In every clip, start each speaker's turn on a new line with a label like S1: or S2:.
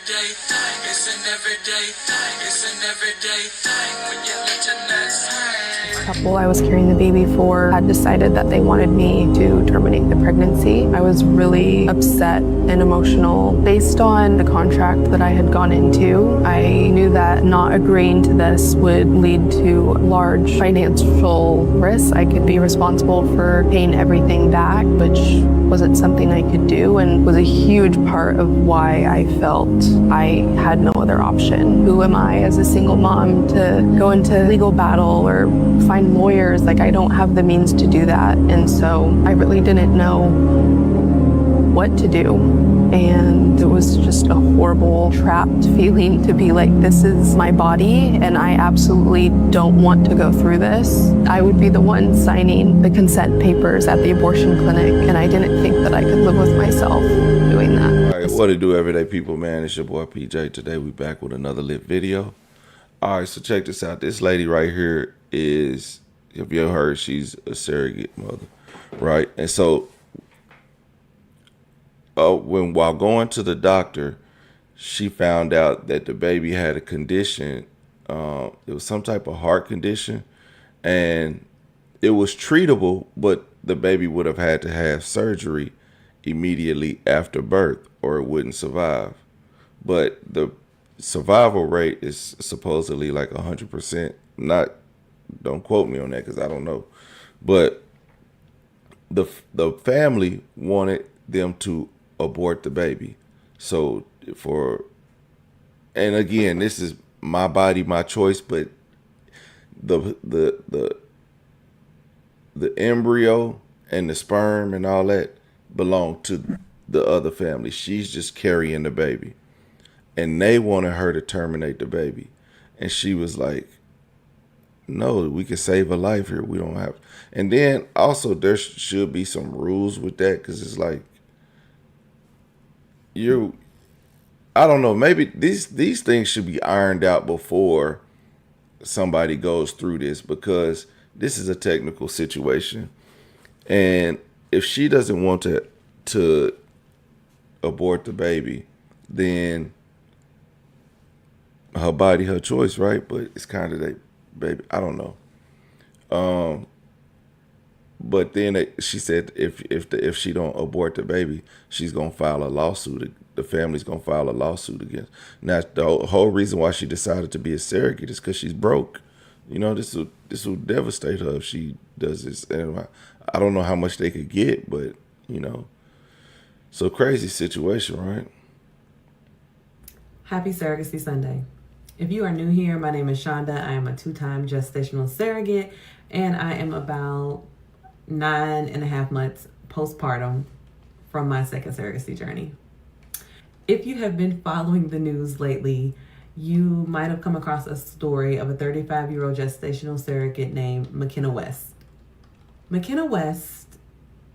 S1: everyday thing. It's an everyday thing. It's an everyday thing when you let your nuts hang.
S2: The couple I was carrying the baby for had decided that they wanted me to terminate the pregnancy. I was really upset and emotional. Based on the contract that I had gone into, I knew that not agreeing to this would lead to large financial risks. I could be responsible for paying everything back, which wasn't something I could do, and was a huge part of why I felt I had no other option. Who am I as a single mom to go into legal battle or find lawyers? Like, I don't have the means to do that. And so I really didn't know what to do. And it was just a horrible, trapped feeling to be like, this is my body and I absolutely don't want to go through this. I would be the one signing the consent papers at the abortion clinic, and I didn't think that I could live with myself doing that.
S3: All right, what it do, everyday people, man? It's your boy PJ. Today we back with another lit video. All right, so check this out. This lady right here is, if you ever heard, she's a surrogate mother, right? And so while going to the doctor, she found out that the baby had a condition. It was some type of heart condition, and it was treatable, but the baby would have had to have surgery immediately after birth or it wouldn't survive. But the survival rate is supposedly like 100%. Don't quote me on that because I don't know. But the family wanted them to abort the baby. So and again, this is my body, my choice, but the embryo and the sperm and all that belong to the other family. She's just carrying the baby, and they wanted her to terminate the baby, and she was like, no, we can save a life here. We don't have. And then also there should be some rules with that, because it's like, I don't know, maybe these things should be ironed out before somebody goes through this, because this is a technical situation. And if she doesn't want to abort the baby, then her body, her choice, right? But it's kind of that baby. I don't know. But then she said if she don't abort the baby, she's gonna file a lawsuit. The family's gonna file a lawsuit against. Now the whole reason why she decided to be a surrogate is because she's broke. You know, this will devastate her if she does this. And I don't know how much they could get, but you know, so crazy situation, right?
S4: Happy Surrogacy Sunday. If you are new here, my name is Shonda. I am a 2-time gestational surrogate, and I am about 9.5 months postpartum from my second surrogacy journey. If you have been following the news lately, you might have come across a story of a 35-year-old gestational surrogate named McKenna West. McKenna West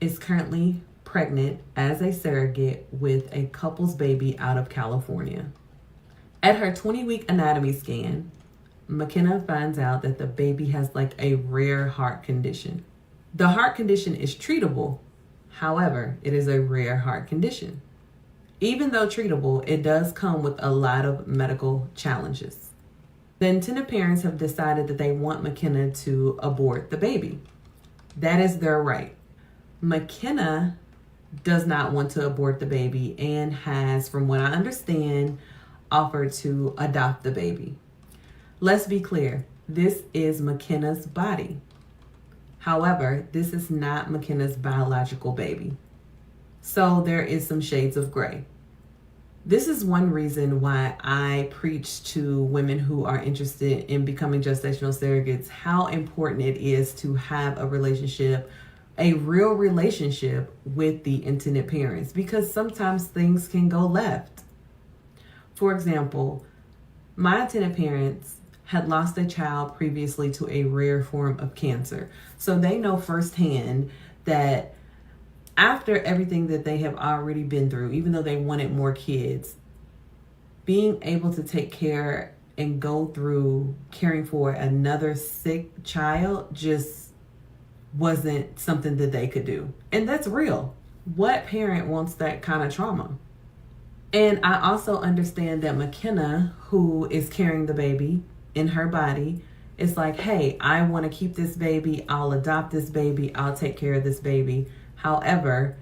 S4: is currently pregnant as a surrogate with a couple's baby out of California. At her 20-week anatomy scan, McKenna finds out that the baby has like a rare heart condition. The heart condition is treatable. However, it is a rare heart condition. Even though treatable, it does come with a lot of medical challenges. The intended parents have decided that they want McKenna to abort the baby. That is their right. McKenna does not want to abort the baby and has, from what I understand, offered to adopt the baby. Let's be clear, this is McKenna's body. However, this is not McKenna's biological baby. So there is some shades of gray. This is one reason why I preach to women who are interested in becoming gestational surrogates how important it is to have a relationship, a real relationship with the intended parents, because sometimes things can go left. For example, my intended parents had lost a child previously to a rare form of cancer. So they know firsthand that after everything that they have already been through, even though they wanted more kids, being able to take care and go through caring for another sick child just wasn't something that they could do. And that's real. What parent wants that kind of trauma? And I also understand that McKenna, who is carrying the baby in her body, is like, hey, I want to keep this baby. I'll adopt this baby. I'll take care of this baby. However,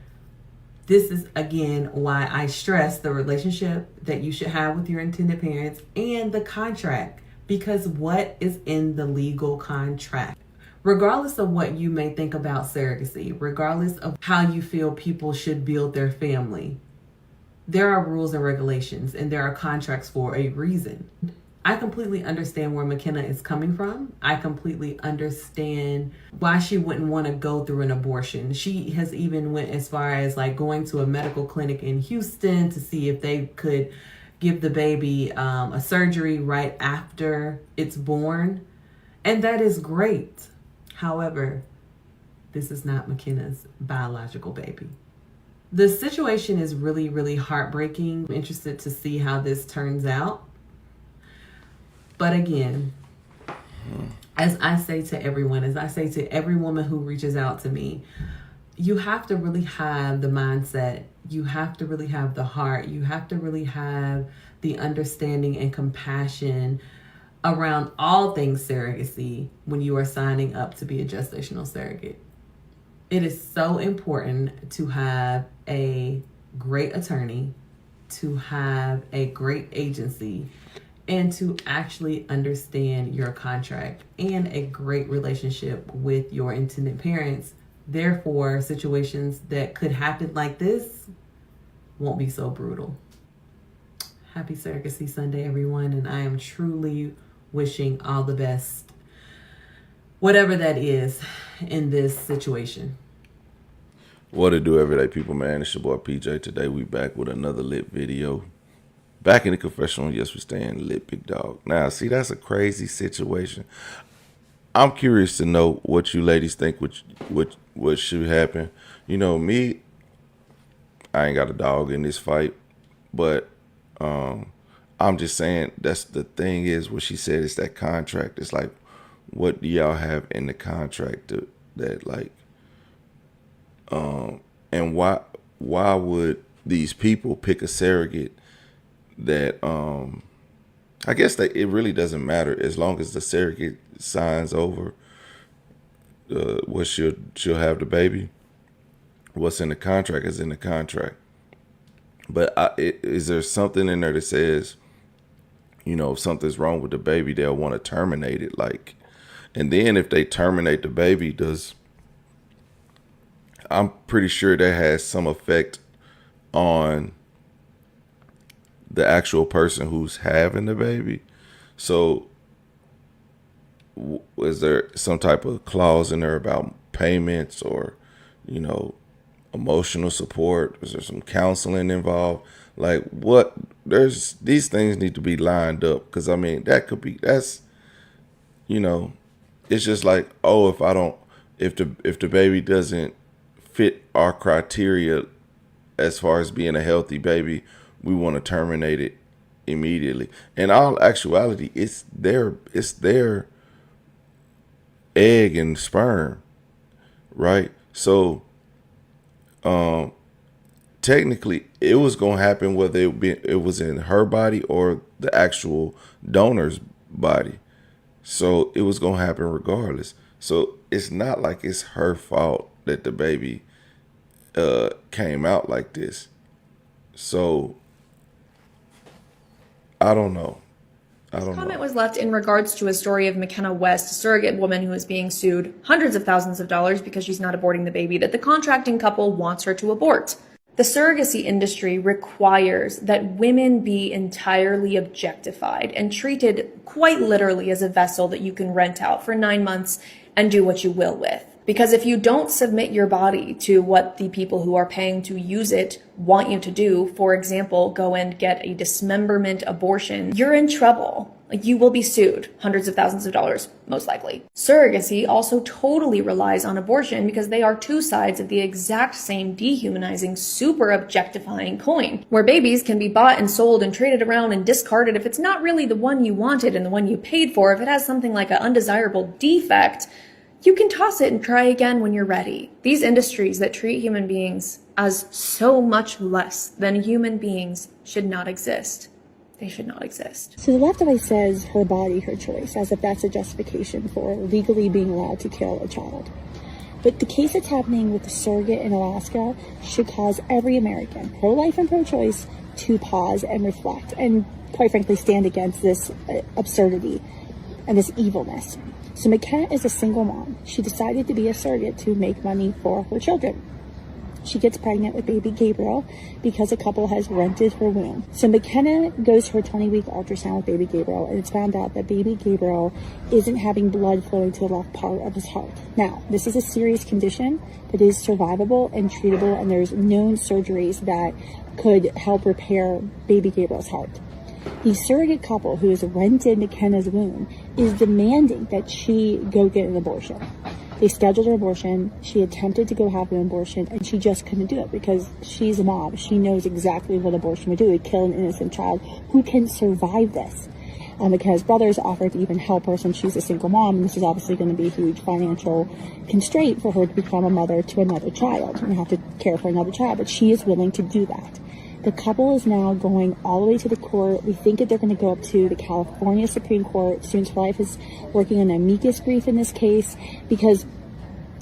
S4: this is, again, why I stress the relationship that you should have with your intended parents and the contract. Because what is in the legal contract? Regardless of what you may think about surrogacy, regardless of how you feel people should build their family, there are rules and regulations, and there are contracts for a reason. I completely understand where McKenna is coming from. I completely understand why she wouldn't want to go through an abortion. She has even went as far as like going to a medical clinic in Houston to see if they could give the baby a surgery right after it's born. And that is great. However, this is not McKenna's biological baby. The situation is really, really heartbreaking. I'm interested to see how this turns out. But again, as I say to everyone, as I say to every woman who reaches out to me, you have to really have the mindset. You have to really have the heart. You have to really have the understanding and compassion around all things surrogacy when you are signing up to be a gestational surrogate. It is so important to have a great attorney, to have a great agency, and to actually understand your contract and a great relationship with your intended parents. Therefore, situations that could happen like this won't be so brutal. Happy Surrogacy Sunday, everyone, and I am truly wishing all the best, whatever that is, in this situation.
S3: What to do, everyday people, man? It's your boy PJ. Today we back with another lit video. Back in the confessional, yes, we staying lit, big dog. Now, see, that's a crazy situation. I'm curious to know what you ladies think what should happen. You know, me, I ain't got a dog in this fight, but I'm just saying that's the thing is what she said is that contract. It's like, what do y'all have in the contract that like, and why would these people pick a surrogate that I guess that it really doesn't matter as long as the surrogate signs over what she'll have the baby. What's in the contract is in the contract. But is there something in there that says, you know, if something's wrong with the baby, they'll want to terminate it? Like, and then if they terminate the baby, I'm pretty sure that has some effect on the actual person who's having the baby. So is there some type of clause in there about payments or, you know, emotional support? Is there some counseling involved? Like what? These things need to be lined up. Cause I mean, that's, you know, it's just like, oh, if the baby doesn't fit our criteria as far as being a healthy baby, we want to terminate it immediately. In all actuality, it's their egg and sperm, right? So technically it was going to happen whether it was in her body or the actual donor's body. So it was going to happen regardless. So it's not like it's her fault that the baby came out like this. So I don't know.
S5: Comment was left in regards to a story of McKenna West, a surrogate woman who is being sued hundreds of thousands of dollars because she's not aborting the baby that the contracting couple wants her to abort. The surrogacy industry requires that women be entirely objectified and treated quite literally as a vessel that you can rent out for 9 months and do what you will with. Because if you don't submit your body to what the people who are paying to use it want you to do, for example, go and get a dismemberment abortion, you're in trouble. You will be sued hundreds of thousands of dollars, most likely. Surrogacy also totally relies on abortion because they are two sides of the exact same dehumanizing, super objectifying coin, where babies can be bought and sold and traded around and discarded if it's not really the one you wanted and the one you paid for. If it has something like an undesirable defect, you can toss it and try again when you're ready. These industries that treat human beings as so much less than human beings should not exist. They should not exist.
S6: So the left always says her body, her choice, as if that's a justification for legally being allowed to kill a child. But the case that's happening with the surrogate in Alaska should cause every American, pro-life and pro-choice, to pause and reflect and, quite frankly, stand against this absurdity and this evilness. So McKenna is a single mom. She decided to be a surrogate to make money for her children. She gets pregnant with baby Gabriel because a couple has rented her womb. So McKenna goes to her 20-week ultrasound with baby Gabriel, and it's found out that baby Gabriel isn't having blood flowing to the left part of his heart. Now, this is a serious condition that is survivable and treatable, and there's known surgeries that could help repair baby Gabriel's heart. The surrogate couple who has rented McKenna's womb is demanding that she go get an abortion. They scheduled her abortion. She attempted to go have an abortion, and she just couldn't do it because she's a mom. She knows exactly what abortion would do. It would kill an innocent child. Who can survive this? McKenna's brothers offered to even help her since she's a single mom, and this is obviously going to be a huge financial constraint for her to become a mother to another child and have to care for another child, but she is willing to do that. The couple is now going all the way to the court. We think that they're going to go up to the California Supreme Court. Students for Life is working on an amicus brief in this case because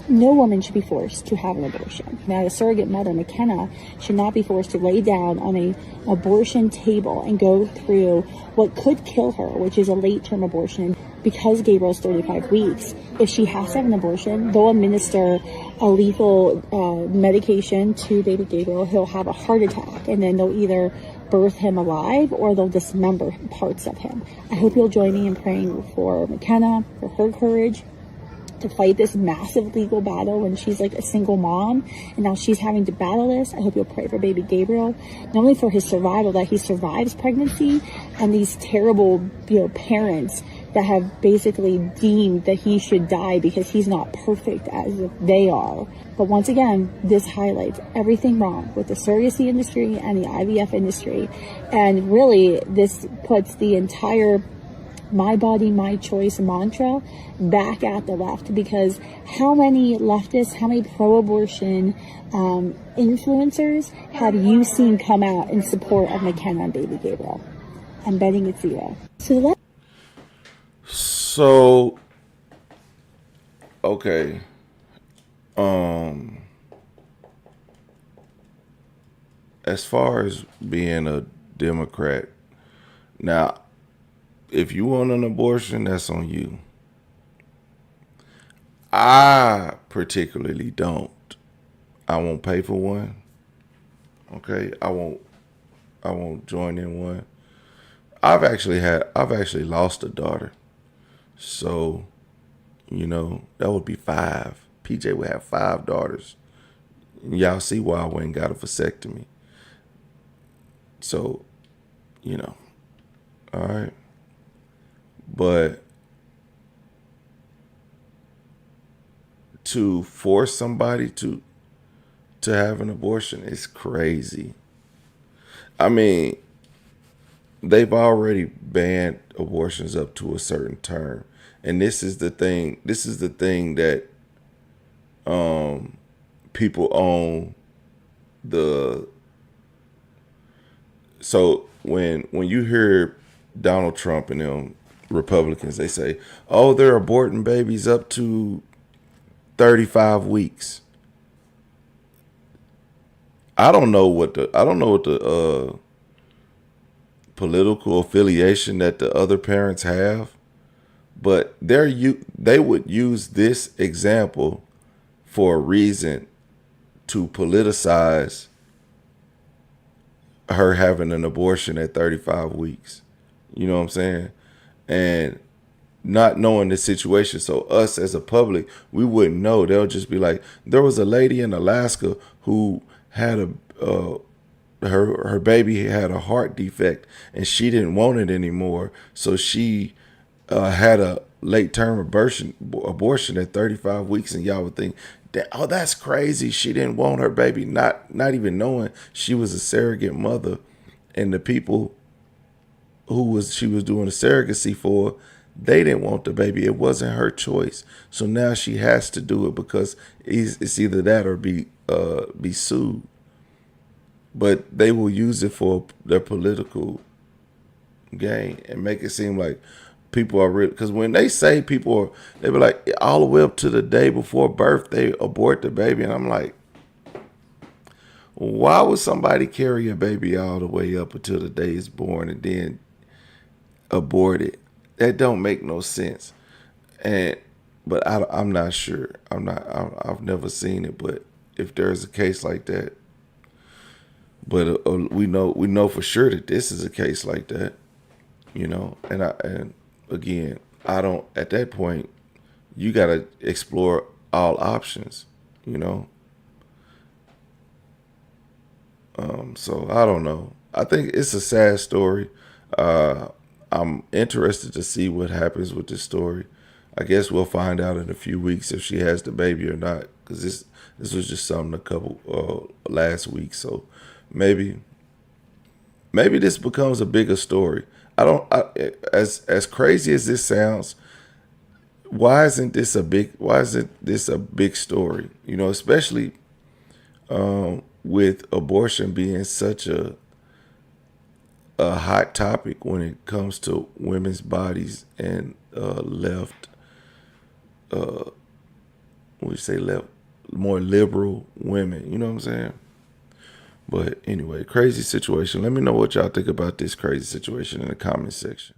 S6: no woman should be forced to have an abortion. Now, a surrogate mother, McKenna, should not be forced to lay down on an abortion table and go through what could kill her, which is a late-term abortion. Because Gabriel's 35 weeks, if she has to have an abortion, they'll administer a lethal medication to baby Gabriel. He'll have a heart attack, and then they'll either birth him alive or they'll dismember parts of him. I hope you'll join me in praying for McKenna, for her courage to fight this massive legal battle when she's like a single mom and now she's having to battle this. I hope you'll pray for baby Gabriel, not only for his survival, that he survives pregnancy, and these terrible, parents that have basically deemed that he should die because he's not perfect as if they are. But once again, this highlights everything wrong with the surrogacy industry and the IVF industry. And really, this puts the entire my body, my choice mantra back at the left, because how many leftists, how many pro-abortion influencers have you seen come out in support of McKenna and baby Gabriel? I'm betting it's zero.
S3: So, okay. As far as being a Democrat, now, if you want an abortion, that's on you. I particularly don't. I won't pay for one. Okay, I won't join in one. I've actually lost a daughter. So, that would be 5. PJ would have 5 daughters. Y'all see why I went and got a vasectomy. So, all right. But to force somebody to have an abortion is crazy. I mean, they've already banned abortions up to a certain term. And this is the thing that people own so when you hear Donald Trump and them Republicans, they say, oh, they're aborting babies up to 35 weeks. I don't know what the political affiliation that the other parents have, but they would use this example for a reason to politicize her having an abortion at 35 weeks. You know what I'm saying? And not knowing the situation. So us as a public, we wouldn't know. They'll just be like, there was a lady in Alaska who had her baby had a heart defect and she didn't want it anymore. So she had a late term abortion at 35 weeks. And y'all would think, oh, that's crazy. She didn't want her baby, not even knowing she was a surrogate mother. And the people she was doing a surrogacy for, they didn't want the baby. It wasn't her choice. So now she has to do it because it's either that or be sued. but they will use it for their political gain and make it seem like people are real. Because when they say people are, they be like, all the way up to the day before birth, they abort the baby. And I'm like, why would somebody carry a baby all the way up until the day it's born and then abort it? That don't make no sense. But I'm not sure. I've never seen it. But if there's a case like that, but we know for sure that this is a case like that, you know. And again, I don't. At that point, you gotta explore all options, you know. So I don't know. I think it's a sad story. I'm interested to see what happens with this story. I guess we'll find out in a few weeks if she has the baby or not, because this was just something a couple last week. So maybe this becomes a bigger story. As crazy as this sounds, why isn't this a big story? You know, especially with abortion being such a hot topic when it comes to women's bodies and left, more liberal women. You know what I'm saying? But anyway, crazy situation. Let me know what y'all think about this crazy situation in the comment section.